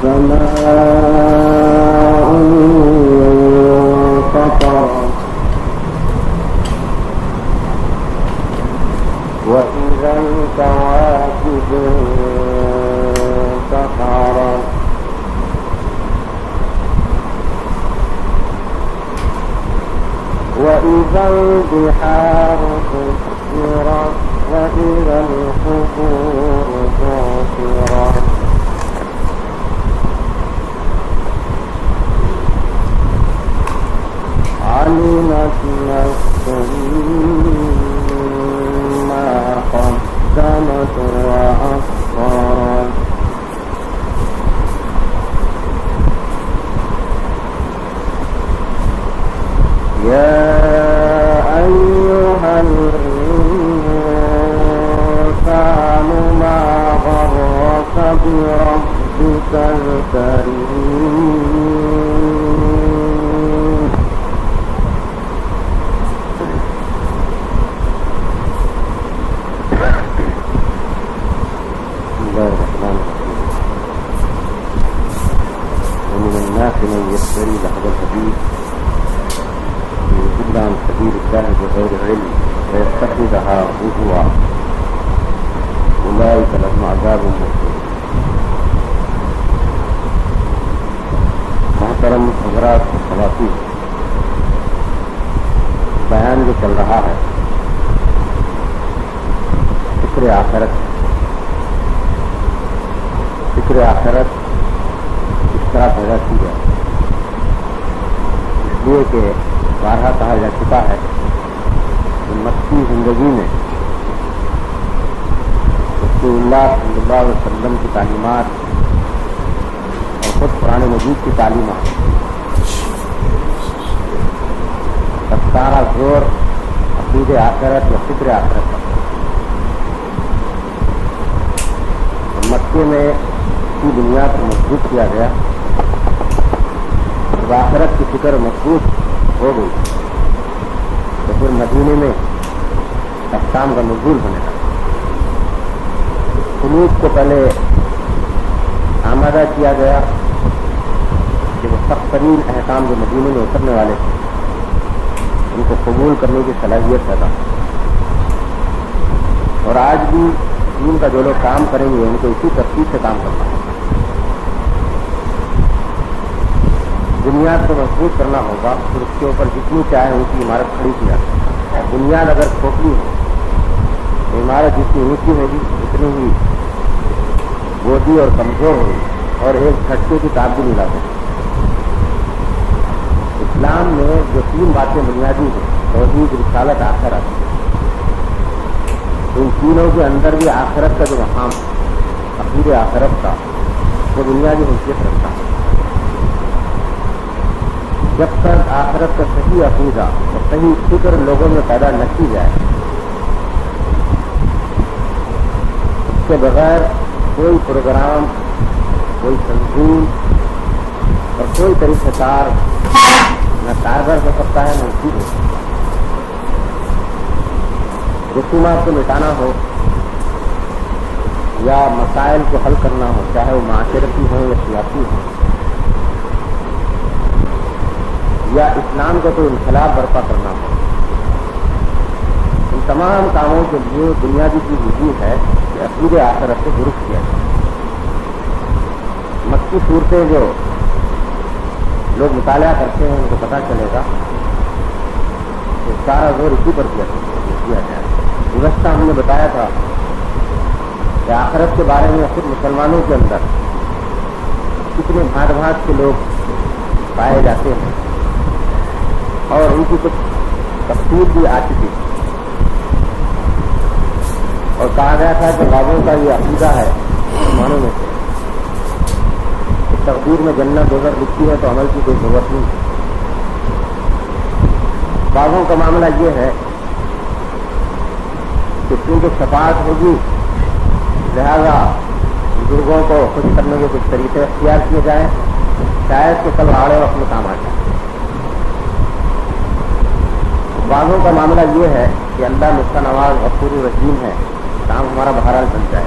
سماء فطرت وإذا الكواكب انتثرت وإذا البحار سجرت وإذا القبور بعثرت علمت نفس ما قدمت وأخرت يا أيها الإنسان ما غرك بربك الكريم بسم الله الرحمن الرحيم ومن الناس من يشتري لهو الحديث ليضل عن سبيل الله بغير علم ويتخذها هزوا أولئك لهم عذاب مهين. محترم حضرات خواتین، بیان جو چل رہا ہے فکر آخرت اس طرح پیدا کی ہے اس لیے کہ بارہا کہا جا چکا ہے کہ مکی زندگی میں رسول اللہ صلی اللہ علیہ وسلم کی تعلیمات اور خود قرآن مجید کی تعلیمات کا سارا زور عقید آخرت یا فکر آخرت پر. مکے میں کی بنیاد پر مضبوط کیا گیا، جب آخرت کی فکر مضبوط ہو گئی تو پھر مدینے میں احکام کا نزول ہونے لگا. قلوب کو پہلے آمادہ کیا گیا کہ وہ سخت ترین احکام جو مدینے میں اترنے والے تھے ان کو قبول کرنے کی صلاحیت پیدا. اور آج بھی دین کا جو لوگ کام کریں گے ان کو اسی ترتیب سے کام کرنا ہوگا. بنیاد کو مضبوط کرنا ہوگا، پھر اس کے اوپر جتنی چاہے ان کی عمارت کھڑی کی جاتی ہے. بنیاد اگر کھوکھلی ہو تو عمارت جتنی اونچی ہوگی اتنی ہی گودی اور کمزور ہوگی اور ایک جھٹکے کی تاب بھی نہیں لا سکتی. اسلام میں جو تین باتیں بنیادی ہیں، توحید، رسالت، آخرت، ان تینوں کے اندر بھی آخرت کا جو مقام عقید آخرت کا وہ بنیادی حیثیت رکھتا ہے. جب تک آخرت کا صحیح عقیدہ اور صحیح فکر لوگوں میں پیدا نہ کی جائے اس کے بغیر کوئی پروگرام، کوئی تنظیم اور کوئی طریقہ کار نہ کارگر ہو سکتا ہے نہ مفید ہو سکتا ہے. رسومات کو مٹانا ہو یا مسائل کو حل کرنا ہو، چاہے وہ معاشرتی ہوں یا سیاسی ہوں، یا اسلام کا کوئی انقلاب برپا کرنا ہو، ان تمام کاموں کے لیے بنیادی چیز یہی ہے کہ عقید آخرت کو درست کیا جائے. مکی صورتیں جو لوگ مطالعہ کرتے ہیں ان کو پتہ چلے گا کہ سارا زور اسی پر کیا جائے. گزشتہ ہم نے بتایا تھا کہ آخرت کے بارے میں خود مسلمانوں کے اندر کتنے بھانٹ بھانٹ کے لوگ پائے جاتے ہیں اور ان کی کچھ تفصیل بھی آ چکی تھی. اور کہا گیا تھا کہ بعضوں کا یہ عقیدہ ہے مسلمانوں میں سے کہ تقدیر میں جنت دوزخ لکھی ہے تو عمل کی کوئی ضرورت نہیں. بعضوں کا معاملہ یہ ہے کہ کیونکہ شفاعت ہوگی لہذا بزرگوں کو خوش کرنے کے کچھ طریقے اختیار کیے جائیں، شاید کہ کل آڑے وقت میں کام آ جائے. بعضوں کا معاملہ یہ ہے کہ اللہ نسخہ نواز غفور رحیم ہے، کام ہمارا بہرحال بن جائے.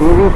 23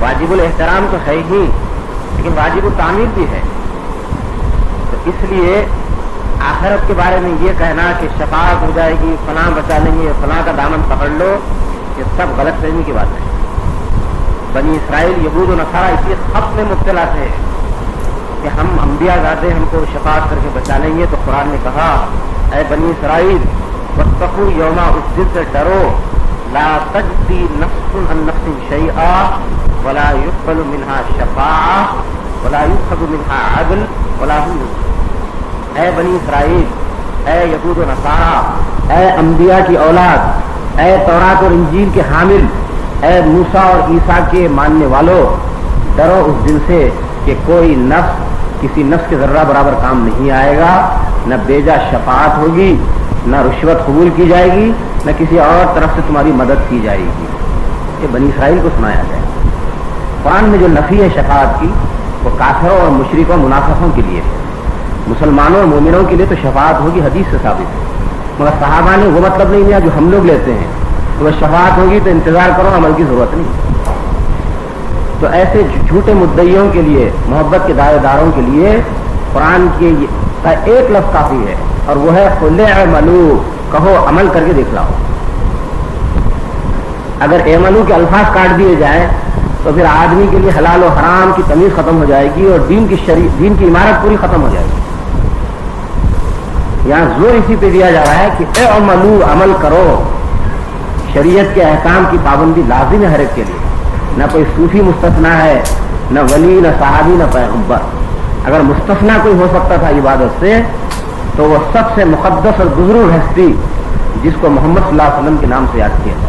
واجب الاحترام تو ہے ہی، لیکن واجب التعمیر بھی ہے. تو اس لیے آخرت کے بارے میں یہ کہنا کہ شفاعت ہو جائے گی، فلاں بچا لیں گے، فلاں کا دامن پکڑ لو، یہ سب غلط فہمی کی بات ہے. بنی اسرائیل یہود و نصارہ اسی خط میں مبتلا تھے کہ ہم انبیاء زادے ہم کو شفاعت کر کے بچا لیں گے. تو قرآن نے کہا اے بنی اسرائیل واتقوا یوما، اس دن سے ڈرو، لا تجزی نفس عن نفس شیئا ولا يقبل منها شفاعة ولا يؤخذ منها عدل ولا هم ينصرون. اے بنی اسرائیل، اے یہود و نصارہ، اے انبیاء کی اولاد، اے تورات اور انجیل کے حامل، اے موسیٰ اور عیسیٰ کے ماننے والوں، ڈرو اس دن سے کہ کوئی نفس کسی نفس کے ذرہ برابر کام نہیں آئے گا، نہ بیجا شفاعت ہوگی، نہ رشوت قبول کی جائے گی، نہ کسی اور طرف سے تمہاری مدد کی جائے گی. یہ بنی اسرائیل کو سنایا گیا. قرآن میں جو نفی ہے شفاعت کی وہ کافروں اور مشرکوں منافقوں کے لیے ہے. مسلمانوں اور مومنوں کے لیے تو شفاعت ہوگی، حدیث سے ثابت ہے. مگر صحابہ نے وہ مطلب نہیں لیا جو ہم لوگ لیتے ہیں، تو وہ شفاعت ہوگی تو انتظار کرو، عمل کی ضرورت نہیں. تو ایسے جھوٹے مدعیوں کے لیے، محبت کے دعوے داروں کے لیے قرآن کی کا ایک لفظ کافی ہے، اور وہ ہے قل اعملوا، کہو عمل کر کے دکھلاؤ. اگر اعملوا کے الفاظ کاٹ دیے جائیں تو پھر آدمی کے لیے حلال و حرام کی تمیز ختم ہو جائے گی اور دین کی عمارت پوری ختم ہو جائے گی. یہاں زور اسی پہ دیا جا رہا ہے کہ اعملوا، عمل کرو. شریعت کے احکام کی پابندی لازم ہے ہر ایک کے لیے، نہ کوئی صوفی مستثنا ہے، نہ ولی، نہ صحابی، نہ پیغمبر. اگر مستثنا کوئی ہو سکتا تھا عبادت سے تو وہ سب سے مقدس اور بزرگ ہستی جس کو محمد صلی اللہ علیہ وسلم کے نام سے یاد کیا تھا.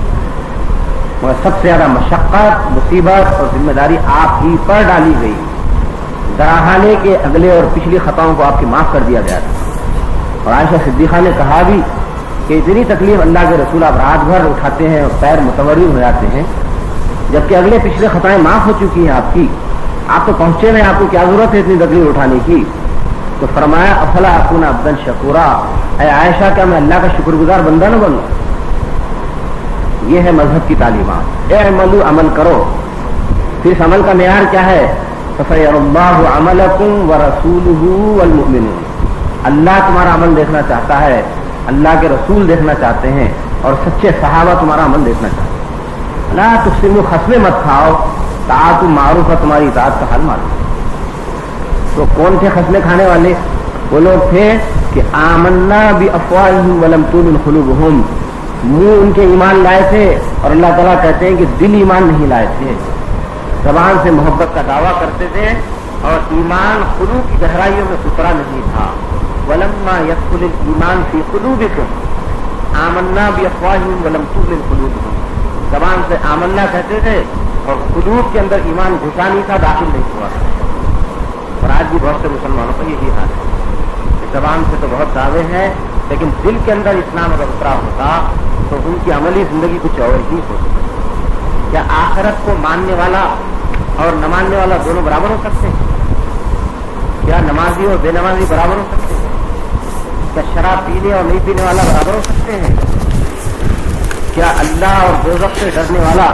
مگر سب سے زیادہ مشقت، مصیبت اور ذمہ داری آپ ہی پر ڈالی گئی. دراحانے کے اگلے اور پچھلی خطاؤں کو آپ کی معاف کر دیا گیا تھا. اور عائشہ صدیقہ نے کہا بھی کہ اتنی تکلیف اللہ کے رسول آپ رات بھر اٹھاتے ہیں اور پیر متورم ہو جاتے ہیں، جبکہ اگلے پچھلے خطائیں معاف ہو چکی ہیں آپ کی، آپ تو پہنچے ہیں، آپ کو کیا ضرورت ہے اتنی تکلیف اٹھانے کی. تو فرمایا افلا اکون عبدا شکورا، اے عائشہ کیا میں اللہ کا شکر گزار بندہ نہ بنوں. یہ ہے مذہب کی تعلیمات. اعملوا، عمل کرو. پھر اس عمل کا معیار کیا ہے؟ فسيرى الله عملكم ورسوله والمؤمنون. اللہ تمہارا عمل دیکھنا چاہتا ہے، اللہ کے رسول دیکھنا چاہتے ہیں، اور سچے صحابہ تمہارا عمل دیکھنا چاہتے ہیں. لا تقسموا، خصمیں مت کھاؤ، طاعت معروف ہے، تمہاری اطاعت کا حل معلوم. تو کون تھے خصمیں کھانے والے؟ وہ لوگ تھے کہ آمنا بافواہہم ولم تؤمن قلوبہم، منہ ان کے ایمان لائے تھے اور اللہ تعالیٰ کہتے ہیں کہ دل ایمان نہیں لائے تھے. زبان سے محبت کا دعویٰ کرتے تھے اور ایمان قلوب کی گہرائیوں میں اترا نہیں تھا. ولما يدخل الایمان فی قلوبکم آمنا بافواہہم ولم تؤمن قلوبہم. زبان سے آمنا کہتے تھے اور قلوب کے اندر ایمان گھسا نہیں تھا، داخل نہیں ہوا. اور آج بھی بہت سے مسلمانوں کا یہی حال ہے. زبان سے تو بہت دعوے ہیں لیکن دل کے اندر اسلام اگر اترا ہوتا تو ان کی عملی زندگی کچھ اور ہی ہوتی. کیا آخرت کو ماننے والا اور نہ ماننے والا دونوں برابر ہو سکتے ہیں؟ کیا نمازی اور بے نمازی برابر ہو سکتے ہیں؟ کیا شراب پینے اور نہیں پینے والا برابر ہو سکتے ہیں؟ کیا اللہ اور دوزخ سے ڈرنے والا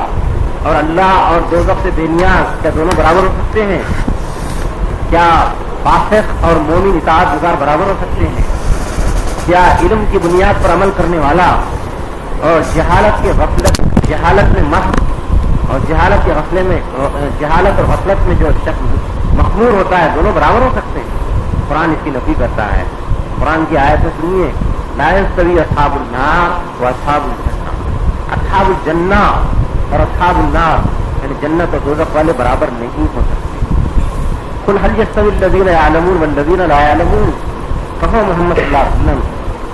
اور اللہ اور دوزخ سے بے نیاز کیا دونوں برابر ہو سکتے ہیں؟ کیا فاسق اور مومن اطاعت گزار برابر ہو سکتے ہیں؟ کیا علم کی بنیاد پر عمل کرنے والا اور جہالت میں مست اور جہالت کے غفلے میں، جہالت اور غفلت میں جو شخص مخمور ہوتا ہے، دونوں برابر ہو سکتے ہیں؟ قرآن اس کی نفی کرتا ہے. قرآن کی آیت سنیے، لا یستوی اصحاب النار و اصحاب الجنہ. اصحاب الجنہ اور اصحاب النار یعنی جنت اور دوزخ والے برابر نہیں ہو سکتے. قل هل يستوي الذين يعلمون والذين لا يعلمون. کہو محمد صلی اللہ علیہ وسلم،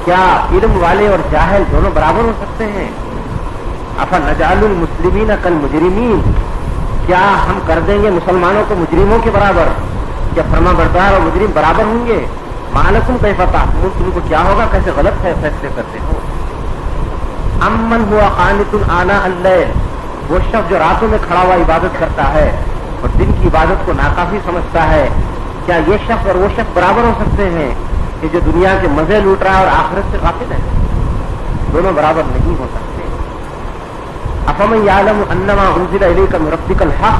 کیا علم والے اور جاہل دونوں برابر ہو سکتے ہیں؟ افنجعل المسلمین کالمجرمین. کیا ہم کر دیں گے مسلمانوں کو مجرموں کے برابر؟ کیا فرما بردار اور مجرم برابر ہوں گے؟ مالکم کیف تحکمون، تم کو کیا ہوگا، کیسے غلط ہے فیصلے کرتے ہو؟ امن ہوا قانت آناء اللیل. وہ شخص جو راتوں میں کھڑا ہوا عبادت کرتا ہے اور دن کی عبادت کو ناکافی سمجھتا ہے، کیا یہ شخص اور وہ شخص برابر ہو سکتے ہیں کہ جو دنیا کے مزے لوٹ رہا ہے اور آخرت سے غافل ہے؟ دونوں برابر نہیں ہو سکتے. افمن یعلم انما انزل الیک من ربک الحق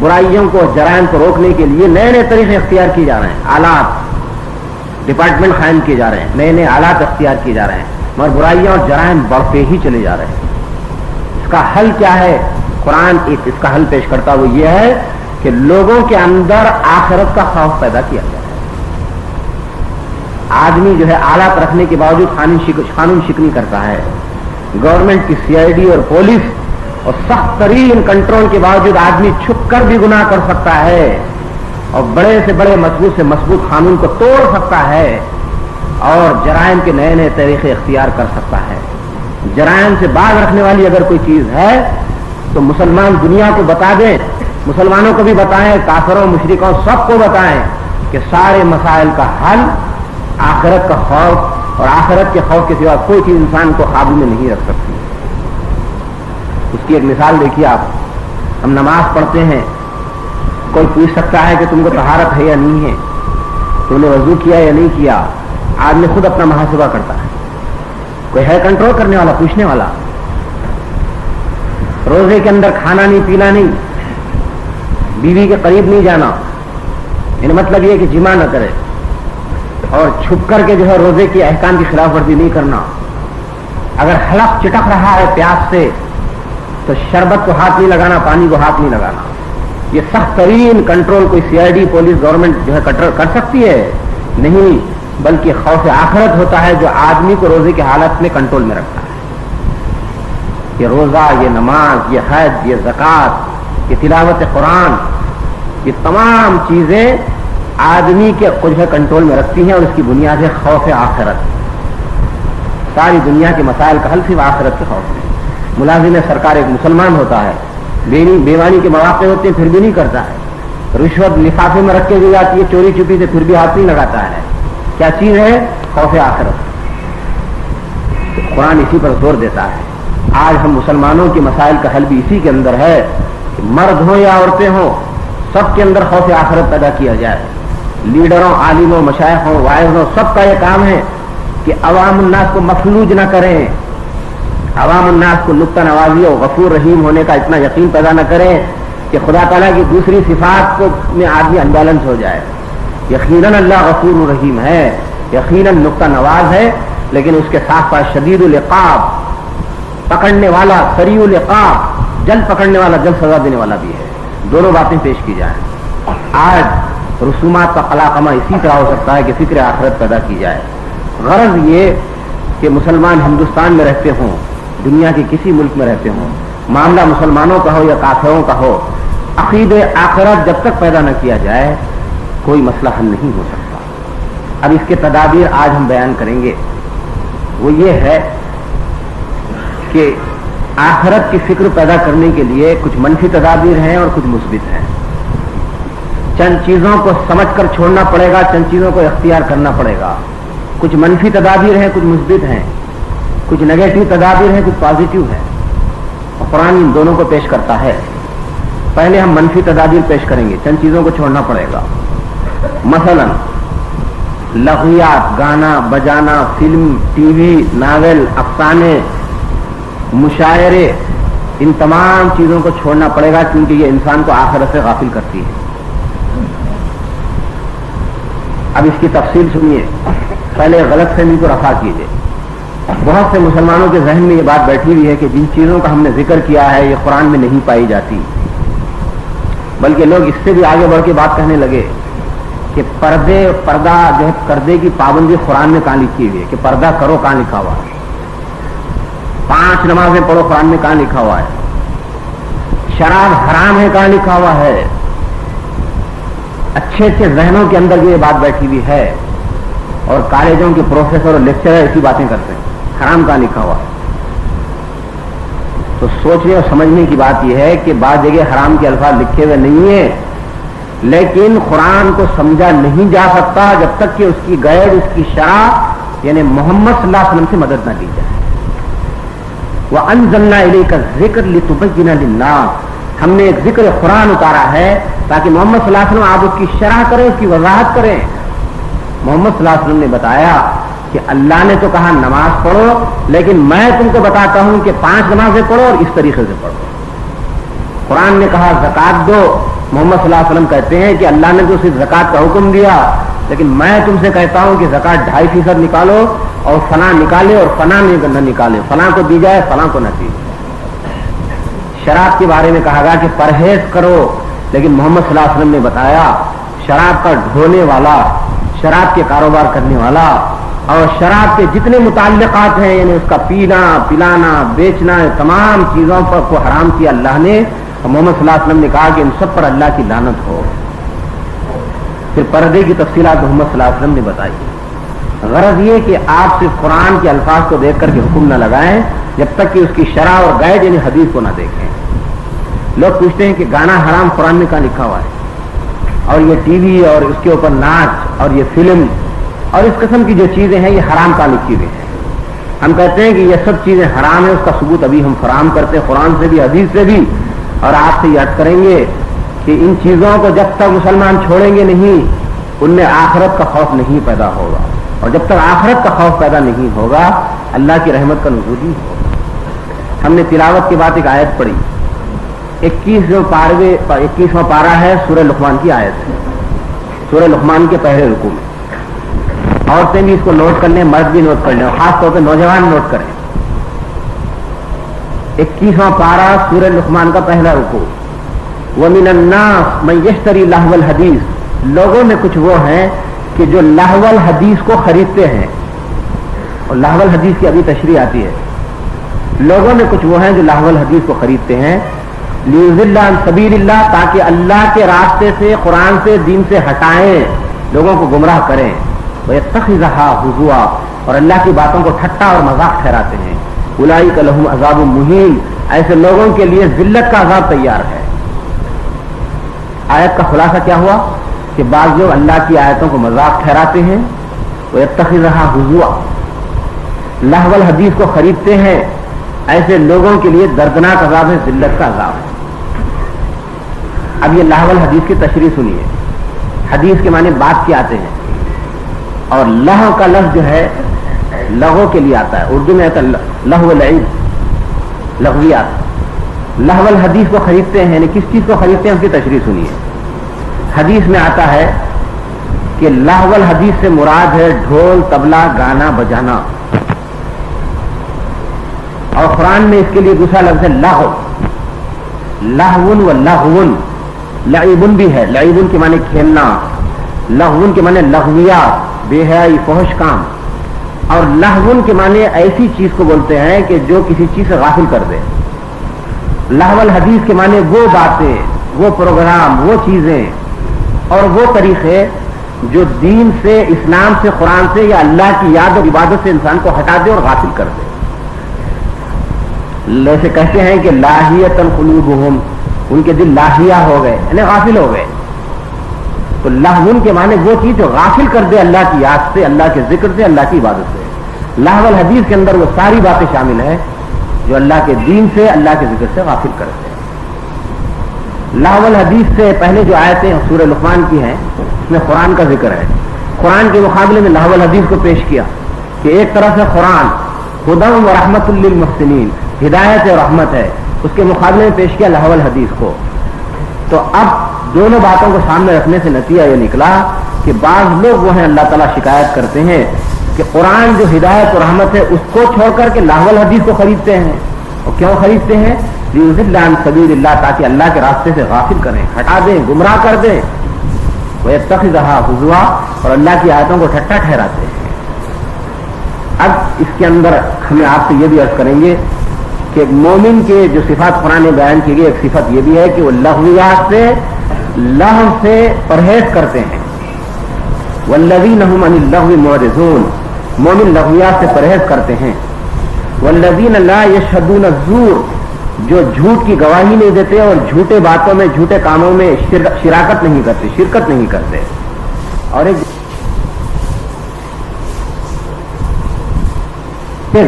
برائیوں کو جرائم کو روکنے کے لیے نئے نئے طریقے اختیار کیے جا رہے ہیں، آلات ڈپارٹمنٹ قائم کیے جا رہے ہیں، نئے نئے آلات اختیار کیے جا رہے ہیں، مگر برائیاں اور جرائم بڑھتے ہی چلے جا رہے ہیں۔ اس کا حل کیا ہے؟ قرآن ایک اس کا حل پیش کرتا وہ یہ ہے کہ لوگوں کے اندر آخرت کا خوف پیدا کیا جائے۔ آدمی جو ہے آلات رکھنے کے باوجود قانون شکنی کرتا ہے، گورنمنٹ کی CID اور پولیس اور سخت ترین کنٹرول کے باوجود آدمی چھپ کر بھی گناہ کر سکتا ہے اور بڑے سے بڑے مضبوط سے مضبوط قانون کو توڑ سکتا ہے اور جرائم کے نئے نئے طریقے اختیار کر سکتا ہے۔ جرائم سے باز رکھنے والی اگر کوئی چیز ہے تو مسلمان دنیا کو بتا دیں، مسلمانوں کو بھی بتائیں، کافروں مشرکوں سب کو بتائیں کہ سارے مسائل کا حل آخرت کا خوف، اور آخرت کے خوف کے سوا کوئی چیز انسان کو قابو میں نہیں رکھ سکتی۔ اس کی ایک مثال دیکھیے آپ، ہم نماز پڑھتے ہیں، کوئی پوچھ سکتا ہے کہ تم کو طہارت ہے یا نہیں ہے، تم نے وضو کیا یا نہیں کیا، آدمی خود اپنا محاسبہ کرتا ہے، کوئی ہے کنٹرول کرنے والا، پوچھنے والا؟ روزے کے اندر کھانا نہیں، پینا نہیں، بیوی کے قریب نہیں جانا، یعنی مطلب یہ کہ جمع نہ کرے، اور چھپ کر کے جو ہے روزے کی احکام کی خلاف ورزی نہیں کرنا، اگر حلق چٹک رہا ہے پیاس سے تو شربت کو ہاتھ نہیں لگانا، پانی کو ہاتھ نہیں لگانا۔ یہ سخت ترین کنٹرول کوئی CID پولیس گورنمنٹ جو ہے کر سکتی ہے؟ نہیں، بلکہ خوف آخرت ہوتا ہے جو آدمی کو روزے کی حالت میں کنٹرول میں رکھتا ہے۔ یہ روزہ، یہ نماز، یہ حج، یہ زکوٰۃ، یہ تلاوت قرآن، یہ تمام چیزیں آدمی کے جو ہے کنٹرول میں رکھتی ہیں، اور اس کی بنیاد ہے خوف آخرت۔ ساری دنیا کے مسائل کا حل صرف آخرت کے خوف ہے۔ ملازم سرکار ایک مسلمان ہوتا ہے، بیوانی کے مواقع ہوتے ہیں پھر بھی نہیں کرتا ہے، رشوت لفافے میں رکھ کے دی جاتی ہے چوری چپی سے پھر بھی ہاتھ نہیں لگاتا ہے۔ کیا چیز ہے؟ خوف آخرت۔ قرآن اسی پر زور دیتا ہے۔ آج ہم مسلمانوں کے مسائل کا حل بھی اسی کے اندر ہے کہ مرد ہوں یا عورتیں ہوں، سب کے اندر خوف آخرت پیدا کیا جائے۔ لیڈروں، عالموں، مشائخوں، واعظوں، سب کا یہ کام ہے کہ عوام الناس کو مفلوج نہ کریں، عوام الناس کو نقطہ نوازی اور غفور رحیم ہونے کا اتنا یقین پیدا نہ کریں کہ خدا تعالیٰ کی دوسری صفات کو میں آدمی انبیلنس ہو جائے۔ یقیناً اللہ غفور رحیم ہے، یقیناً نقطہ نواز ہے، لیکن اس کے ساتھ ساتھ شدید العقاب، پکڑنے والا، سریع العقاب، جلد پکڑنے والا، جلد سزا دینے والا بھی ہے۔ دونوں باتیں پیش کی جائیں۔ آج رسومات کا قلاقمہ اسی طرح ہو سکتا ہے کہ فکر آخرت پیدا کی جائے۔ غرض یہ کہ مسلمان ہندوستان میں رہتے ہوں، دنیا کے کسی ملک میں رہتے ہوں، معاملہ مسلمانوں کا ہو یا کافروں کا ہو، عقید آخرت جب تک پیدا نہ کیا جائے کوئی مسئلہ حل نہیں ہو سکتا۔ اب اس کے تدابیر آج ہم بیان کریں گے۔ وہ یہ ہے کہ آخرت کی فکر پیدا کرنے کے لیے کچھ منفی تدابیر ہیں اور کچھ مثبت ہیں۔ چند چیزوں کو سمجھ کر چھوڑنا پڑے گا، چند چیزوں کو اختیار کرنا پڑے گا۔ کچھ منفی تدابیر ہیں، کچھ مثبت ہیں، کچھ نیگیٹو تدابیر ہیں، کچھ پازیٹیو ہیں، اور قرآن ان دونوں کو پیش کرتا ہے۔ پہلے ہم منفی تدابیر پیش کریں گے، چند چیزوں کو چھوڑنا پڑے گا۔ مثلا لغویات، گانا بجانا، فلم، ٹی وی، ناول، افسانے، مشاعرے، ان تمام چیزوں کو چھوڑنا پڑے گا کیونکہ یہ انسان کو آخرت سے غافل کرتی ہے۔ اب اس کی تفصیل سنیے، پہلے غلط فہمی کو رفع کیجیے۔ بہت سے مسلمانوں کے ذہن میں یہ بات بیٹھی ہوئی ہے کہ جن چیزوں کا ہم نے ذکر کیا ہے یہ قرآن میں نہیں پائی جاتی، بلکہ لوگ اس سے بھی آگے بڑھ کے بات کہنے لگے کہ پردہ جو ہے پردے کی پابندی قرآن میں کہاں لکھی ہوئی ہے، کہ پردہ کرو کہاں لکھا ہوا ہے، 5 نمازیں پڑھو قرآن میں کہاں لکھا ہوا ہے، شراب حرام ہے کہاں لکھا ہوا ہے۔ اچھے اچھے ذہنوں کے اندر یہ بات بیٹھی ہوئی ہے، اور کالجوں کے پروفیسر اور لیکچرر ایسی باتیں کرتے ہیں، حرام کہاں لکھا ہوا ہے۔ تو سوچنے اور سمجھنے کی بات یہ ہے کہ بعض جگہ حرام کے الفاظ لکھے ہوئے نہیں ہیں، لیکن قرآن کو سمجھا نہیں جا سکتا جب تک کہ اس کی گائیڈ، اس کی شرح یعنی محمد صلی اللہ علیہ وسلم سے مدد نہ لی جائے۔ وَأَنزَلْنَا إِلَيْكَ الذِّكْرَ لِتُبَيِّنَ لِلنَّاسِ، ہم نے ایک ذکر قرآن اتارا ہے تاکہ محمد صلی اللہ علیہ وسلم آپ اس کی شرح کریں، اس کی وضاحت کریں۔ محمد صلی اللہ علیہ وسلم نے بتایا کہ اللہ نے تو کہا نماز پڑھو، لیکن میں تم کو بتاتا ہوں کہ 5 نمازیں پڑھو اور اس طریقے سے پڑھو۔ قرآن نے کہا زکات دو، محمد صلی اللہ علیہ وسلم کہتے ہیں کہ اللہ نے تو صرف زکوٰۃ کا حکم دیا، لیکن میں تم سے کہتا ہوں کہ زکوٰۃ 2.5% نکالو اور فلاں نکالے اور فلاں نہ نکالے، فلاں کو دی جائے فلاں کو نہ دی جائے۔ شراب کے بارے میں کہا گیا کہ پرہیز کرو، لیکن محمد صلی اللہ علیہ وسلم نے بتایا شراب کا ڈھونے والا، شراب کے کاروبار کرنے والا اور شراب کے جتنے متعلقات ہیں، یعنی اس کا پینا پلانا بیچنا، تمام چیزوں پر کو حرام کیا اللہ نے، اور محمد صلی اللہ علیہ وسلم نے کہا کہ ان سب پر اللہ کی لعنت ہو۔ پھر پردے کی تفصیلات محمد صلی اللہ علیہ وسلم نے بتائی۔ غرض یہ کہ آپ صرف قرآن کے الفاظ کو دیکھ کر کے حکم نہ لگائیں جب تک کہ اس کی شرح اور گائیڈ یعنی حدیث کو نہ دیکھیں۔ لوگ پوچھتے ہیں کہ گانا حرام قرآن میں کہاں لکھا ہوا ہے، اور یہ ٹی وی اور اس کے اوپر ناچ اور یہ فلم اور اس قسم کی جو چیزیں ہیں یہ حرام کہاں لکھی ہوئی ہیں۔ ہم کہتے ہیں کہ یہ سب چیزیں حرام ہیں، اس کا ثبوت ابھی ہم فراہم کرتے ہیں قرآن سے بھی حدیث سے بھی، اور آپ سے یہ عرض کریں گے کہ ان چیزوں کو جب تک مسلمان چھوڑیں گے نہیں ان میں آخرت کا خوف نہیں پیدا ہوگا، اور جب تک آخرت کا خوف پیدا نہیں ہوگا اللہ کی رحمت کا نزول نہیں ہوگا۔ ہم نے تلاوت کے بعد ایک آیت پڑھی، 21واں پارہ ہے، سورہ لقمان کی آیت ہے، سورہ لقمان کے پہلے رکوع میں۔ عورتیں بھی اس کو نوٹ کر لیں، مرد بھی نوٹ کر لیں، اور خاص طور پہ نوجوان نوٹ کریں۔ 21واں پارہ سورہ لقمان کا پہلا رکوع، وَمِنَ النَّاسِ مَن يَشْتَرِي لَهْوَ الْحَدِيثِ، لوگوں میں کچھ وہ ہیں کہ جو لہو الحدیث کو خریدتے ہیں، اور لہو الحدیث کی ابھی تشریح آتی ہے۔ لوگوں میں کچھ وہ ہیں جو لہو الحدیث کو خریدتے ہیں، لِيُضِلَّ عَن سَبِيلِ اللَّهِ، تاکہ اللہ کے راستے سے، قرآن سے، دین سے ہٹائیں، لوگوں کو گمراہ کریں، وَيَتَّخِذَهَا هُزُوًا، اور اللہ کی باتوں کو ٹھٹا اور مذاق ٹھہراتے ہیں۔ اولئک لہم عذاب مہین، ایسے لوگوں کے لیے ذلت کا عذاب تیار ہے۔ آیت کا خلاصہ کیا ہوا کہ بعض لوگ اللہ کی آیتوں کو مذاق ٹھہراتے ہیں، وَيَتَّخِذَهَا هُزُوًا، لہو الحدیث کو خریدتے ہیں، ایسے لوگوں کے لیے دردناک عذاب ہے، ذلت کا عذاب ہے۔ اب یہ لہو الحدیث کی تشریح سنیے۔ حدیث کے معنی بات کے آتے ہیں، اور لہو کا لفظ جو ہے لغو کے لیے آتا ہے، اردو میں آتا ہے لہو العیب، لغویات۔ لہو الحدیث کو خریدتے ہیں، یعنی کس چیز کو خریدتے ہیں اس کی تشریح سنیے۔ حدیث میں آتا ہے کہ لہو الحدیث سے مراد ہے ڈھول طبلہ گانا بجانا، اور قرآن میں اس کے لیے دوسرا لفظ ہے لہو، لہون و لہون، لعیبن بھی ہے، لعیبن کے معنی کھیلنا، لہون کے معنی لغویات، بے حیائی فحش کام، اور لہون کے معنی ایسی چیز کو بولتے ہیں کہ جو کسی چیز سے غافل کر دے۔ لہو الحدیث کے معنی وہ باتیں، وہ پروگرام، وہ چیزیں اور وہ طریقے جو دین سے، اسلام سے، قرآن سے یا اللہ کی یاد اور عبادت سے انسان کو ہٹا دے اور غافل کر دے۔ جیسے کہتے ہیں کہ لاہیۃ قلوبہم، ان کے دل لاہیہ ہو گئے، یعنی غافل ہو گئے۔ تو لہون کے معنی وہ چیز جو غافل کر دے اللہ کی یاد سے، اللہ کے ذکر سے، اللہ کی عبادت سے۔ لہو الحدیث کے اندر وہ ساری باتیں شامل ہیں جو اللہ کے دین سے، اللہ کے ذکر سے غافل کرتے ہیں۔ لہو الحدیث سے پہلے جو آیتیں سورہ لقمان کی ہیں اس میں قرآن کا ذکر ہے۔ قرآن کے مقابلے میں لہو الحدیث کو پیش کیا کہ ایک طرف سے قرآن ہدی و رحمت للمحسنین، ہدایت اور رحمت ہے، اس کے مقابلے میں پیش کیا لہو الحدیث کو۔ تو اب دونوں باتوں کو سامنے رکھنے سے نتیجہ یہ نکلا کہ بعض لوگ وہ ہیں اللہ تعالیٰ شکایت کرتے ہیں کہ قرآن جو ہدایت و رحمت ہے اس کو چھوڑ کر کے لہو الحدیث کو خریدتے ہیں۔ اور کیوں خریدتے ہیں؟ لِيُضِلَّ عَن سَبِيلِ اللَّهِ، تاکہ اللہ کے راستے سے غافل کریں، ہٹا دیں، گمراہ کر دیں۔ وَيَتَّخِذَهَا هُزُوًا، اور اللہ کی آیتوں کو ٹھٹا ٹھہراتے ہیں۔ اب اس کے اندر ہمیں آپ سے یہ بھی عرض کریں گے کہ مومن کے جو صفات قرآن میں بیان کی گئی، ایک صفت یہ بھی ہے کہ وہ لغویات سے، لہو سے پرہیز کرتے ہیں۔ وَالَّذِينَ هُمْ عَنِ اللَّغْوِ مُعْرِضُونَ، مومن لغویات سے پرہیز کرتے ہیں۔ وَالَّذِينَ لَا يَشْهَدُونَ الزُّورَ، جو جھوٹ کی گواہی نہیں دیتے اور جھوٹے باتوں میں، جھوٹے کاموں میں شراکت نہیں کرتے، شرکت نہیں کرتے۔ اور ایک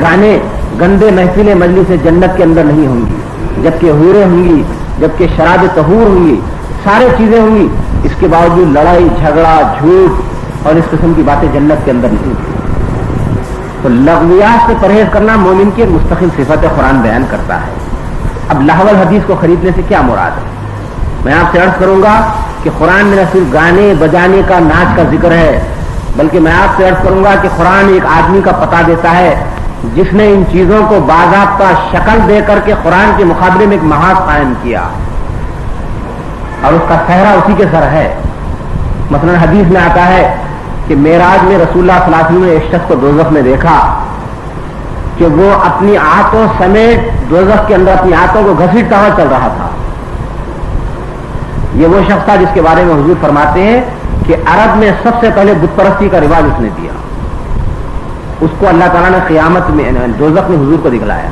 گانے، گندے محفلیں مجلس جنت کے اندر نہیں ہوں گی، جبکہ حوریں ہوں گی، جبکہ شراب طہور ہوں گی، سارے چیزیں ہوں گی، اس کے باوجود لڑائی جھگڑا جھوٹ اور اس قسم کی باتیں جنت کے اندر نہیں ہوتی۔ تو لغویات سے پرہیز کرنا مومن کی مستقل صفت قرآن بیان کرتا ہے۔ اب لہو الحدیث کو خریدنے سے کیا مراد ہے؟ میں آپ سے عرض کروں گا کہ قرآن میں نہ صرف گانے بجانے کا ناچ کا ذکر ہے، بلکہ میں آپ سے عرض کروں گا کہ قرآن ایک آدمی کا پتہ دیتا ہے جس نے ان چیزوں کو باضابطہ شکل دے کر کے قرآن کے مقابلے میں ایک محاذ قائم کیا، اور اس کا صحرا اسی کے سر ہے۔ مثلا حدیث میں آتا ہے کہ معراج میں رسول اللہ صلی اللہ علیہ وسلم نے ایک شخص کو دوزخ میں دیکھا کہ وہ اپنی آنتوں سمیت دوزخ کے اندر اپنی آنتوں کو گھسیٹتا ہوا چل رہا تھا۔ یہ وہ شخص تھا جس کے بارے میں حضور فرماتے ہیں کہ عرب میں سب سے پہلے بت پرستی کا رواج اس نے دیا، اس کو اللہ تعالیٰ نے قیامت میں دوزخ میں حضور کو دکھلایا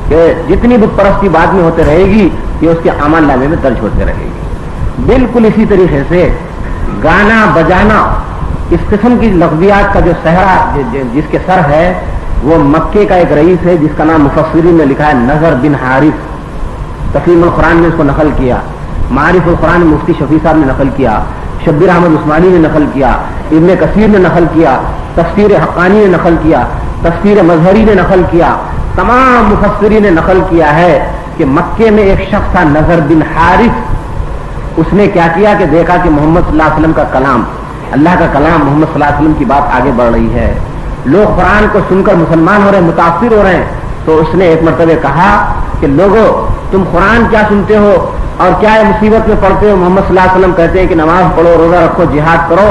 کہ جتنی بت پرستی بعد میں ہوتے رہے گی یہ اس کے اعمال نامے میں درج ہوتے رہے گی۔ بالکل اسی طریقے سے گانا بجانا اس قسم کی لفظیات کا جو صحرا جس کے سر ہے وہ مکے کا ایک رئیس ہے جس کا نام مفسرین نے لکھا ہے نذر بن حارث، تفہیم القرآن نے اس کو نقل کیا، معارف القرآن مفتی شفیع صاحب نے نقل کیا، شبیر احمد عثمانی نے نقل کیا، ابن کثیر نے نقل کیا، تفسیر حقانی نے نقل کیا، تفسیر مظہری نے نقل کیا، تمام مفسرین نے نقل کیا ہے کہ مکے میں ایک شخص تھا نذر بن حارث، اس نے کیا کیا کہ دیکھا کہ محمد صلی اللہ علیہ وسلم کا کلام، اللہ کا کلام، محمد صلی اللہ علیہ وسلم کی بات آگے بڑھ رہی ہے، لوگ قرآن کو سن کر مسلمان ہو رہے ہیں، متاثر ہو رہے ہیں، تو اس نے ایک مرتبہ کہا کہ لوگوں تم قرآن کیا سنتے ہو اور کیا مصیبت میں پڑھتے ہو؟ محمد صلی اللہ علیہ وسلم کہتے ہیں کہ نماز پڑھو، روزہ رکھو، جہاد کرو،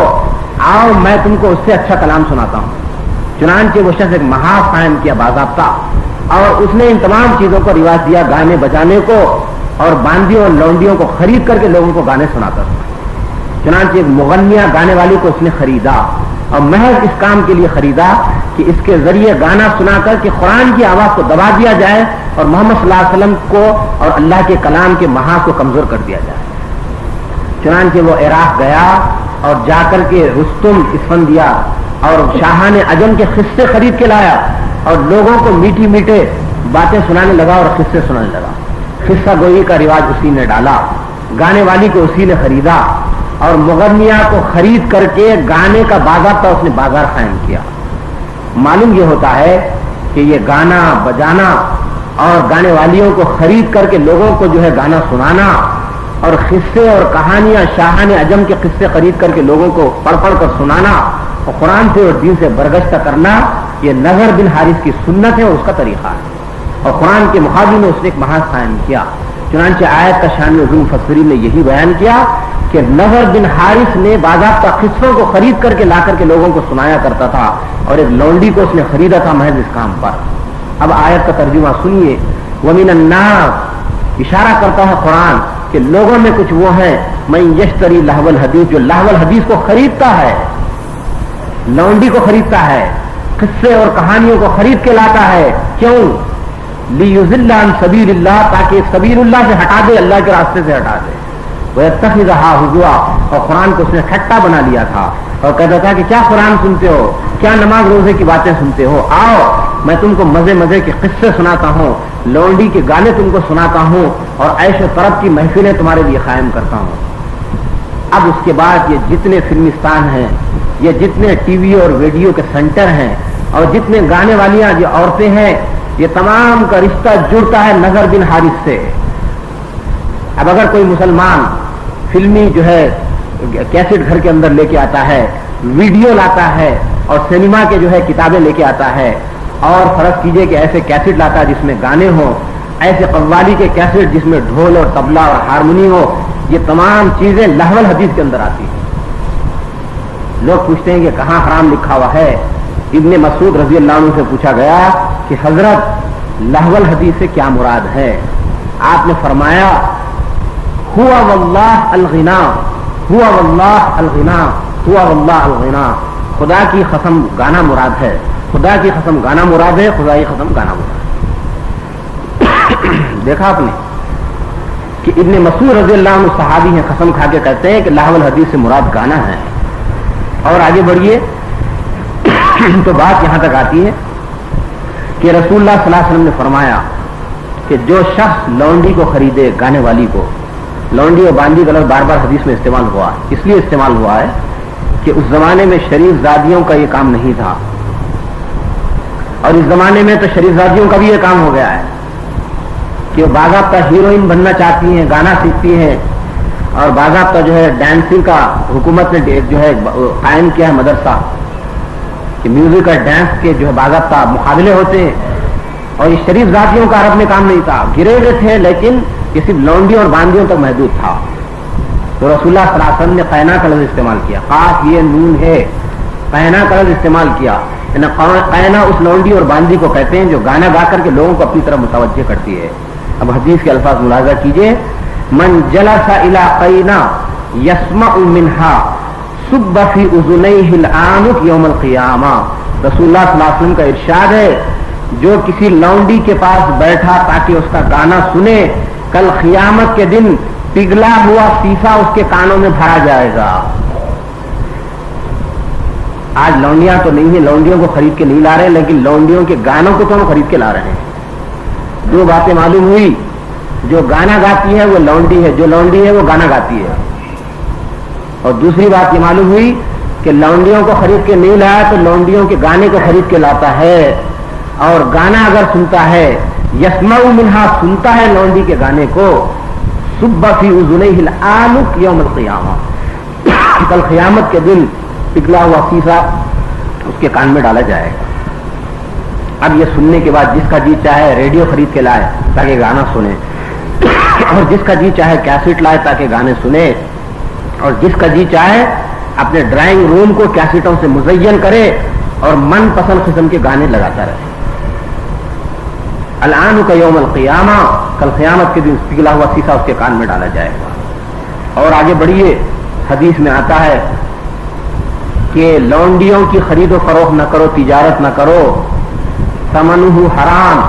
آؤ میں تم کو اس سے اچھا کلام سناتا ہوں۔ چنانچہ وہ شخص ایک محاذ قائم کیا باضابطہ، اور اس نے ان تمام چیزوں کو رواج دیا، گانے بجانے کو، اور باندیوں اور لونڈیوں کو خرید کر کے لوگوں کو گانے سناتا تھا۔ چنانچہ ایک مغنیہ گانے والی کو اس نے خریدا، اور محض اس کام کے لیے خریدا کہ اس کے ذریعے گانا سنا کر کہ قرآن کی آواز کو دبا دیا جائے اور محمد صلی اللہ علیہ وسلم کو اور اللہ کے کلام کے محاذ کو کمزور کر دیا جائے۔ چنانچہ وہ عراق گیا اور جا کر کے رستم اسفندیہ اور شاہان عجم کے قصے خرید کے لایا اور لوگوں کو میٹھی میٹھے باتیں سنانے لگا اور قصے سنانے لگا۔ قصہ گوئی کا رواج اسی نے ڈالا، گانے والی کو اسی نے خریدا، اور مغنیہ کو خرید کر کے گانے کا باضابطہ اس نے بازار قائم کیا۔ معلوم یہ ہوتا ہے کہ یہ گانا بجانا اور گانے والیوں کو خرید کر کے لوگوں کو جو ہے گانا سنانا اور قصے اور کہانیاں شاہان عجم کے قصے خرید کر کے لوگوں کو پڑھ پڑھ کر سنانا اور قرآن سے اور دین سے برگشتہ کرنا، یہ نذر بن حارث کی سنت ہے اور اس کا طریقہ ہے، اور قرآن کے مقابلے میں اس نے ایک محاذ قائم کیا۔ چنانچہ آیت کا شان نزول مفسرین نے یہی بیان کیا کہ نذر بن حارث نے باضابطہ قصوں کو خرید کر کے لا کر کے لوگوں کو سنایا کرتا تھا، اور ایک لونڈی کو اس نے خریدا تھا محض اس کام پر۔ اب آیت کا ترجمہ سنیے، وَمِنَ النَّاسِ، اشارہ کرتا ہے قرآن کہ لوگوں میں کچھ وہ ہیں مَن یشتری لہو الحدیث، جو لہو الحدیث کو خریدتا ہے، لونڈی کو خریدتا ہے، قصے اور کہانیوں کو خرید کے لاتا ہے، کیوں؟ لیضل عن سبیل اللہ، تاکہ سبیل اللہ سے ہٹا دے، اللہ کے راستے سے ہٹا دے، وَيَتَّخِذَهَا هُزُوًا، اور قرآن کو اس نے کھٹا بنا لیا تھا اور کہتا تھا کہ کیا قرآن سنتے ہو، کیا نماز روزے کی باتیں سنتے ہو، آؤ میں تم کو مزے مزے کے قصے سناتا ہوں، لونڈی کے گانے تم کو سناتا ہوں، اور عیش و طرب کی محفلیں تمہارے لیے قائم کرتا ہوں۔ اب اس کے بعد یہ جتنے فلمستان ہیں، یہ جتنے ٹی وی اور ویڈیو کے سینٹر ہیں، اور جتنے گانے والیاں جو عورتیں ہیں، یہ تمام کا رشتہ جڑتا ہے نذر بن حارث سے۔ اب اگر کوئی مسلمان فلمی جو ہے کیسٹ گھر کے اندر لے کے آتا ہے، ویڈیو لاتا ہے، اور سینما کے جو ہے کتابیں لے کے آتا ہے، اور فرض کیجئے کہ ایسے کیسٹ لاتا ہے جس میں گانے ہوں، ایسے قوالی کے کیسٹ جس میں ڈھول اور طبلہ اور ہارمونی ہو، یہ تمام چیزیں لہو الحدیث کے اندر آتی ہیں۔ لوگ پوچھتے ہیں کہ کہاں حرام لکھا ہوا ہے؟ ابن مسعود رضی اللہ عنہ سے پوچھا گیا کہ حضرت لہو الحدیث سے کیا مراد ہے؟ آپ نے فرمایا ہوا واللہ الغنا، ہوا واللہ الغنا، ہوا واللہ الغنا، خدا کی قسم گانا مراد ہے، خدا کی قسم گانا مراد ہے، خدا کی قسم گانا مراد ہے۔ دیکھا آپ نے کہ ابن مسعود رضی اللہ عنہ صحابی ہیں، قسم کھا کے کہتے ہیں کہ لہو الحدیث سے مراد گانا ہے۔ اور آگے بڑھیے تو بات یہاں تک آتی ہے کہ رسول اللہ صلی اللہ علیہ وسلم نے فرمایا کہ جو شخص لونڈی کو خریدے، گانے والی کو، لونڈی اور باندی کا لفظ بار بار حدیث میں استعمال ہوا، اس لیے استعمال ہوا ہے کہ اس زمانے میں شریف زادیوں کا یہ کام نہیں تھا، اور اس زمانے میں تو شریف زادیوں کا بھی یہ کام ہو گیا ہے کہ وہ باضابطہ ہیروئن بننا چاہتی ہیں، گانا سیکھتی ہیں، اور باضابطہ جو ہے ڈانسنگ کا حکومت نے جو ہے قائم کیا ہے مدرسہ کہ میوزک اور ڈانس کے جو ہے باضابطہ مقابلے ہوتے ہیں. اور یہ شریف ذاتیوں کا عرب میں کام نہیں تھا, گرے ہوئے تھے لیکن یہ صرف لونڈیوں اور باندیوں تک محدود تھا. تو رسول اللہ صلی اللہ علیہ وسلم نے قینا کا لفظ استعمال کیا, قاف یہ نون ہے, قینا کا لفظ استعمال کیا. قینا اس لونڈی اور باندی کو کہتے ہیں جو گانا گا کر کے لوگوں کو اپنی طرف متوجہ کرتی ہے. اب حدیث کے الفاظ ملاحظہ کیجئے, من جلس الی قینا یسمع منہا صب فی اذنیہ العنق یوم القیامہ. رسول اللہ صلی اللہ علیہ وسلم کا ارشاد ہے, جو کسی لونڈی کے پاس بیٹھا تاکہ اس کا گانا سنے, کل قیامت کے دن پگھلا ہوا سیسا اس کے کانوں میں بھرا جائے گا. آج لونڈیاں تو نہیں ہیں, لونڈیوں کو خرید کے نہیں لا رہے, لیکن لونڈیوں کے گانوں کو تو ہم خرید کے لا رہے ہیں. دو باتیں معلوم ہوئی, جو گانا گاتی ہے وہ لونڈی ہے, جو لونڈی ہے وہ گانا گاتی ہے. اور دوسری بات یہ معلوم ہوئی کہ لونڈیوں کو خرید کے نہیں لایا تو لونڈیوں کے گانے کو خرید کے لاتا ہے. اور گانا اگر سنتا ہے, یسمع منہا سنتا ہے لونڈی کے گانے کو, صب فی اذنیہ العنق یوم القیامہ, کل قیامت کے دن پگھلا ہوا سیسا اس کے کان میں ڈالا جائے گا. اب یہ سننے کے بعد جس کا جی چاہے ریڈیو خرید کے لائے تاکہ گانا سنے, اور جس کا جی چاہے کیسٹ لائے تاکہ گانے سنے, اور جس کا جی چاہے اپنے ڈرائنگ روم کو کیسٹوں سے مزین کرے اور من پسند قسم کے گانے لگاتا رہے. العنق یوم القیامہ, کل قیامت کے دن پگھلا ہوا سیسا اس کے کان میں ڈالا جائے گا. اور آگے بڑھیے, حدیث میں آتا ہے کہ لونڈیوں کی خرید و فروخت نہ کرو, تجارت نہ کرو, ثمنہ حرام,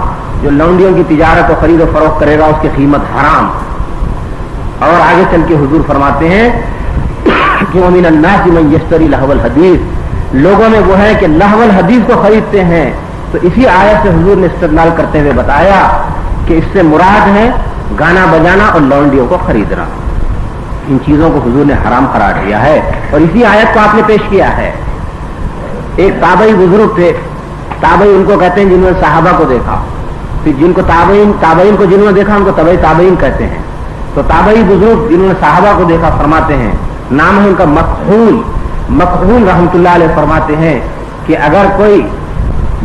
جو لونڈیوں کی تجارت و خرید و فروخت کرے گا اس کی قیمت حرام. اور آگے چل کے حضور فرماتے ہیں کہ ومن الناس من یشتری لہو الحدیث, لوگوں میں وہ ہے کہ لہو الحدیث کو خریدتے ہیں. تو اسی آیت سے حضور نے استدلال کرتے ہوئے بتایا کہ اس سے مراد ہے گانا بجانا اور لونڈیوں کو خریدنا. ان چیزوں کو حضور نے حرام قرار دیا ہے, اور اسی آیت کو آپ نے پیش کیا ہے. ایک تابعی بزرگ تھے, تابعی ان کو کہتے ہیں جنہوں نے صحابہ کو دیکھا, پھر جن کو تابعین کو جنہوں نے دیکھا ان کو تابعین کہتے ہیں. تو تابعی بزرگ جنہوں نے صحابہ کو دیکھا فرماتے ہیں, نام ہے ان کا مکحول رحمۃ اللہ علیہ, فرماتے ہیں کہ اگر کوئی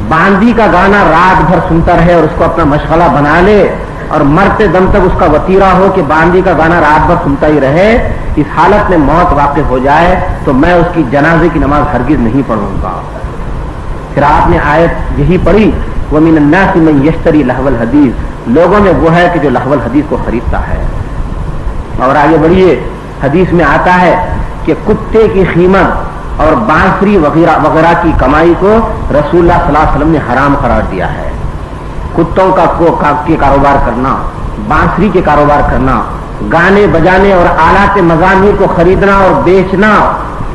باندی کا گانا رات بھر سنتا رہے اور اس کو اپنا مشغلہ بنا لے اور مرتے دم تک اس کا وتیرہ ہو کہ باندی کا گانا رات بھر سنتا ہی رہے, اس حالت میں موت واقع ہو جائے تو میں اس کی جنازے کی نماز ہرگز نہیں پڑھوں گا. پھر آپ نے آیت یہی پڑھی, وَمِنَ النَّاسِ مَن يَشْتَرِي لَهْوَ الْحَدِيثِ, لوگوں میں وہ ہے کہ جو لہو الحدیث کو خریدتا ہے. اور آگے بڑھیے, حدیث میں آتا ہے کہ کتے کی قیمت اور بانسری وغیرہ کی کمائی کو رسول اللہ صلی اللہ علیہ وسلم نے حرام قرار دیا ہے. کتوں کے کاروبار کرنا, بانسری کے کاروبار کرنا, گانے بجانے اور آلات مزامیر کو خریدنا اور بیچنا,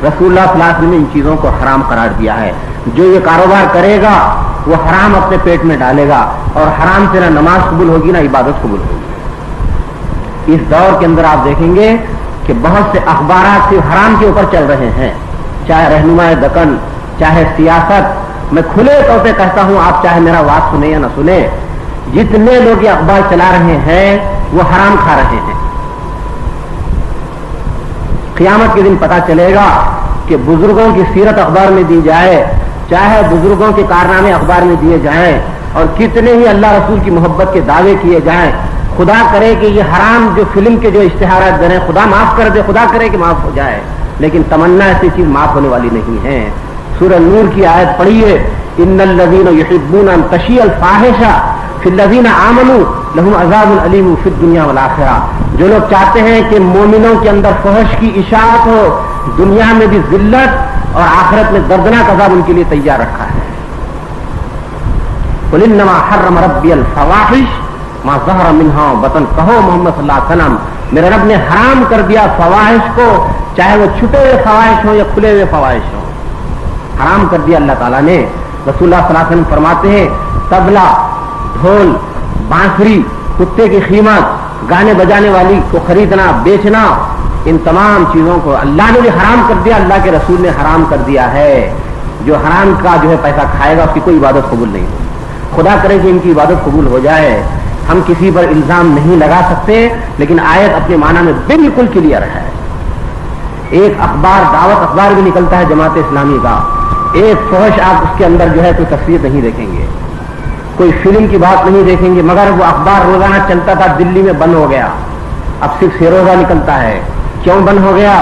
رسول اللہ صلی اللہ علیہ وسلم نے ان چیزوں کو حرام قرار دیا ہے. جو یہ کاروبار کرے گا وہ حرام اپنے پیٹ میں ڈالے گا, اور حرام سے نہ نماز قبول ہوگی نہ عبادت قبول ہوگی. اس دور کے اندر آپ دیکھیں گے کہ بہت سے اخبارات صرف حرام کے اوپر چل رہے ہیں, چاہے رہنما دکن, چاہے سیاست. میں کھلے طور پہ کہتا ہوں, آپ چاہے میرا بات سنیں یا نہ سنیں, جتنے لوگ یہ اخبار چلا رہے ہیں وہ حرام کھا رہے ہیں. قیامت کے دن پتہ چلے گا کہ بزرگوں کی سیرت اخبار میں دی جائے, چاہے بزرگوں کے کارنامے اخبار میں دیے جائیں, اور کتنے ہی اللہ رسول کی محبت کے دعوے کیے جائیں, خدا کرے کہ یہ حرام جو فلم کے جو اشتہارات دیں خدا معاف کر دے, خدا کرے کہ معاف ہو جائے, لیکن تمنا ایسی چیز معاف ہونے والی نہیں ہے. سورہ نور کی آیت پڑھیے, ان الذین یحبون ان تشیع الفاحش فی الذین آمنوا لہم عذاب علیم فی الدنیا والآخرہ. جو لوگ چاہتے ہیں کہ مومنوں کے اندر فحش کی اشاعت ہو, دنیا میں بھی ذلت اور آخرت میں دردناک عذاب ان کے لیے تیار رکھا ہے. قل انما حرم ربی الفواحش ما ظہر منہا بطن, کہو محمد صلی اللہ علیہ وسلم میرے رب نے حرام کر دیا فواحش کو, چاہے وہ چھپے ہوئے فواحش ہوں یا کھلے ہوئے فواحش ہوں, حرام کر دیا اللہ تعالیٰ نے. رسول اللہ صلی اللہ علیہ وسلم فرماتے ہیں تبلا, ڈھول, بانسری, کتے کی قیمت, گانے بجانے والی کو خریدنا بیچنا, ان تمام چیزوں کو اللہ نے بھی حرام کر دیا, اللہ کے رسول نے حرام کر دیا ہے. جو حرام کا جو ہے پیسہ کھائے گا اس کی کوئی عبادت قبول نہیں ہوگی. خدا کرے کہ ان کی عبادت قبول ہو جائے, ہم کسی پر الزام نہیں لگا سکتے، لیکن آیت اپنے معنی میں بالکل کلیئر ہے۔ ایک اخبار، دعوت اخبار بھی نکلتا ہے جماعت اسلامی کا، ایک فحش آپ اس کے اندر جو ہے کوئی تصویر نہیں دیکھیں گے، کوئی فلم کی بات نہیں دیکھیں گے، مگر وہ اخبار روزانہ چلتا تھا، دلی میں بند ہو گیا، اب صرف سیروزہ نکلتا ہے۔ کیوں بند ہو گیا؟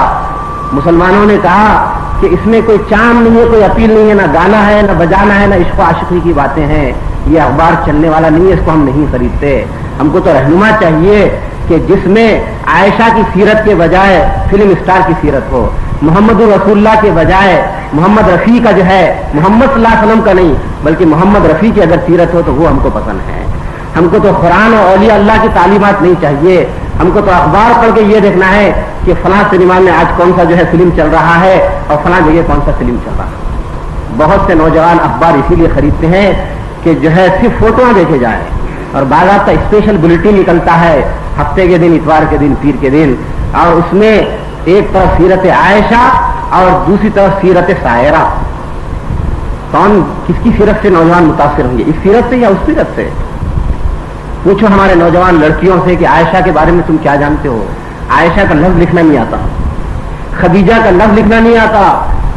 مسلمانوں نے کہا کہ اس میں کوئی چاند نہیں ہے، کوئی اپیل نہیں ہے، نہ گانا ہے، نہ بجانا ہے، نہ عشق و عاشقی کی باتیں ہیں، یہ اخبار چلنے والا نہیں ہے، اس کو ہم نہیں خریدتے۔ ہم کو تو رہنما چاہیے کہ جس میں عائشہ کی سیرت کے بجائے فلم اسٹار کی سیرت ہو، محمد رسول اللہ کے بجائے محمد رفیع کا جو ہے، محمد صلی اللہ علیہ وسلم کا نہیں بلکہ محمد رفیع کی اگر سیرت ہو تو وہ ہم کو پسند ہے۔ ہم کو تو قرآن اور اولیاء اللہ کی تعلیمات نہیں چاہیے، ہم کو تو اخبار پڑھ کے یہ دیکھنا ہے کہ فلاں سنیما میں آج کون سا جو ہے فلم چل رہا ہے اور فلاں جگہ کون سا فلم چل رہا ہے۔ بہت سے نوجوان اخبار اسی لیے خریدتے ہیں کہ جو ہے صرف فوٹویں دیکھے جائیں، اور باضابطہ اسپیشل بلیٹن نکلتا ہے ہفتے کے دن، اتوار کے دن، پیر کے دن، اور اس میں ایک طرف سیرت عائشہ اور دوسری طرف سیرت سائرہ۔ کون کس کی سیرت سے نوجوان متاثر ہوں گے، اس سیرت سے یا اس سیرت سے؟ پوچھو ہمارے نوجوان لڑکیوں سے کہ عائشہ کے بارے میں تم کیا جانتے ہو؟ عائشہ کا لفظ لکھنا نہیں آتا، خدیجہ کا لفظ لکھنا نہیں آتا۔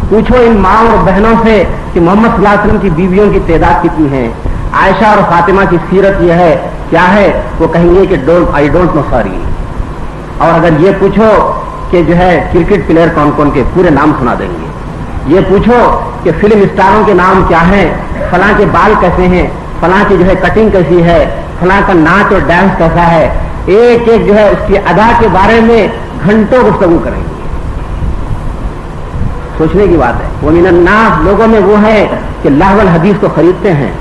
پوچھو ان ماں اور بہنوں سے کہ محمد صلی اللہ علیہ وسلم کی بیویوں کی تعداد کتنی ہے، عائشہ اور فاطمہ کی سیرت یہ ہے کیا ہے، وہ کہیں گے کہ آئی ڈونٹ نو سوری۔ اور اگر یہ پوچھو کہ جو ہے کرکٹ پلیئر کون کون کے، پورے نام سنا دیں گے۔ یہ پوچھو کہ فلم اسٹاروں کے نام کیا ہیں، فلاں کے بال کیسے ہیں، فلاں کی جو ہے کٹنگ کیسی ہے، فلاں کا ناچ اور ڈانس کیسا ہے، ایک ایک جو ہے اس کی ادا کے بارے میں گھنٹوں گفتگو کریں گے۔ سوچنے کی بات ہے۔ وَمِنَ النَّاسِ، لوگوں میں وہ ہے کہ لہو الحدیث کو خریدتے ہیں،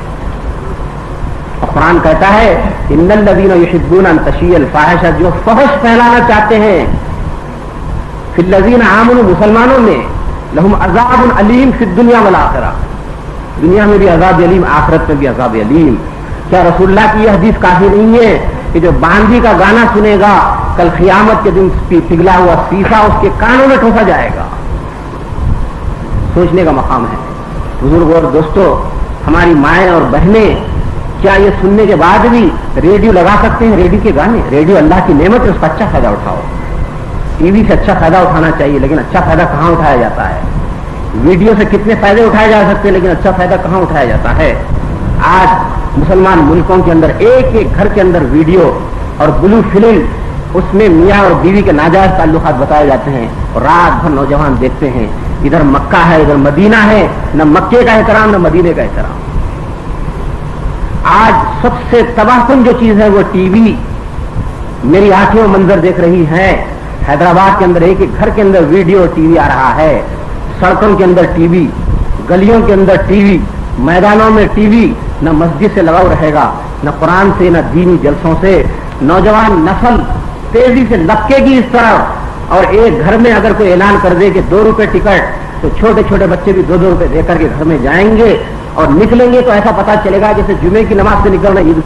اور قرآن کہتا ہے إِنَّ الَّذِينَ يُحِبُّونَ أَن تَشِيَّ الْفَاحِشَةُ، جو فحش پھیلانا چاہتے ہیں، فِي الَّذِينَ آمَنُوا، مسلمانوں میں، لَهُمْ عَذَابٌ عَلِيمٌ فِي الدُّنْيَا وَالْآخِرَةِ، دنیا میں بھی عذاب علیم، آخرت میں بھی عذاب علیم۔ کیا رسول اللہ کی یہ حدیث کافی نہیں ہے کہ جو باندھی کا گانا سنے گا کل قیامت کے دن پگھلا ہوا سیسا اس کے کانوں میں ٹھوسا جائے گا؟ سوچنے کا مقام ہے۔ بزرگ اور دوستو، ہماری مائیں اور بہنیں کیا یہ سننے کے بعد بھی ریڈیو لگا سکتے ہیں؟ ریڈیو کے گانے، ریڈیو اللہ کی نعمت ہے، اس کا اچھا فائدہ اٹھاؤ۔ ٹی وی سے اچھا فائدہ اٹھانا چاہیے، لیکن اچھا فائدہ کہاں اٹھایا جاتا ہے؟ ویڈیو سے کتنے فائدے اٹھائے جا سکتے ہیں، لیکن اچھا فائدہ کہاں اٹھایا جاتا ہے؟ آج مسلمان ملکوں کے اندر ایک ایک گھر کے اندر ویڈیو اور بلو فلم، اس میں میاں اور بیوی کے ناجائز تعلقات بتائے جاتے ہیں، اور رات بھر نوجوان دیکھتے ہیں۔ ادھر مکہ ہے، ادھر مدینہ ہے، نہ مکے کا احترام نہ مدینے کا احترام۔ آج سب سے تباہ کن جو چیز ہے وہ ٹی وی، میری آنکھیں منظر دیکھ رہی ہیں، حیدرآباد کے اندر ایک ایک گھر کے اندر ویڈیو اور ٹی وی آ رہا ہے، سڑکوں کے اندر ٹی وی، گلیوں کے اندر ٹی وی، میدانوں میں ٹی وی۔ نہ مسجد سے لگاؤ رہے گا، نہ قرآن سے، نہ دینی جلسوں سے۔ نوجوان نسل تیزی سے لپکے گی اس طرف، اور ایک گھر میں اگر کوئی اعلان کر دے کہ 2 روپے ٹکٹ، تو چھوٹے چھوٹے بچے بھی 2-2 روپے دے کر کے گھر میں جائیں گے، اور نکلیں گے تو ایسا پتہ چلے گا جیسے جمعے کی نماز سے نکلنا عید